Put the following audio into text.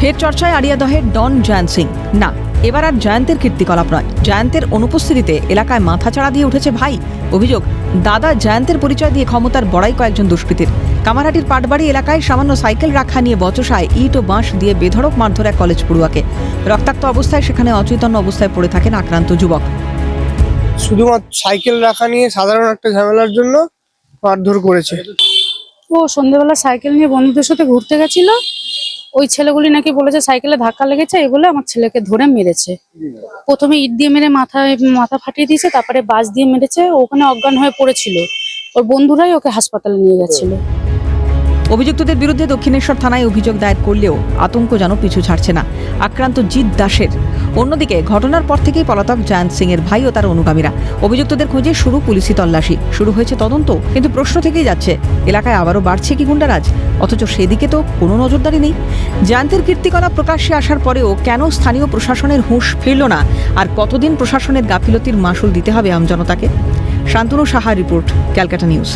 ফের চর্চায় আড়িয়াদহের ডন জয়ন্ত সিং। না, এবার আর জয়ন্তের কীর্তিকলাপ নয়, জয়ন্তের অনুপস্থিতিতে এলাকায় মাথাচাড়া দিয়ে উঠেছে ভাই। অভিযোগ, দাদা জয়ন্তের পরিচয় দিয়ে ক্ষমতার বড়াই কয়েকজন দুষ্কৃতীর। কামারহাটির পাটবাড়ি এলাকায় সামান্য সাইকেল রাখা নিয়ে বচসায় ইট ও বাঁশ দিয়ে বেধড়ক মারধর এক কলেজ পড়ুয়াকে। রক্তাক্ত অবস্থায় সেখানে অচৈতন্য অবস্থায় পড়ে থাকেন আক্রান্ত যুবক। শুধুমাত্র সাইকেল রাখা নিয়ে সাধারণ একটা ঝামেলার জন্য মারধর করেছে। ও সন্ধ্যেবেলা সাইকেল নিয়ে বন্ধুদের সাথে ঘুরতে গেছিল। ওই ছেলেগুলি নাকি বলেছে সাইকেলে ধাক্কা লেগেছে, এই বলে আমার ছেলেকে ধরে মেরেছে। প্রথমে ইট দিয়ে মেরে মাথা ফাটিয়ে দিয়েছে, তারপরে বাঁশ দিয়ে মেরেছে। ওখানে অজ্ঞান হয়ে পড়েছিল, ওর বন্ধুরাই ওকে হাসপাতালে নিয়ে গেছিল। অভিযুক্তদের বিরুদ্ধে দক্ষিণেশ্বর থানায় অভিযোগ দায়ের করলেও আতঙ্ক যেন পিছু ছাড়ছে না আক্রান্ত জিৎ দাসের। অন্যদিকে ঘটনার পর থেকেই পলাতক জয়ন্ত সিং এর ভাই ও তার অনুগামীরা। অভিযুক্তদের খোঁজে শুরু পুলিশি তল্লাশি, শুরু হয়েছে তদন্ত, কিন্তু প্রশ্ন থেকেই যাচ্ছে, এলাকায় আবারও বাড়ছে কি গুন্ডারাজ? অথচ সেদিকে তো কোনো নজরদারি নেই। জয়ন্তের কীর্তিকলাপ প্রকাশ্যে আসার পরেও কেন স্থানীয় প্রশাসনের হুঁশ ফিরল না? আর কতদিন প্রশাসনের গাফিলতির মাসুল দিতে হবে আমজনতাকে? শান্তনু সাহার রিপোর্ট, ক্যালকাটা নিউজ।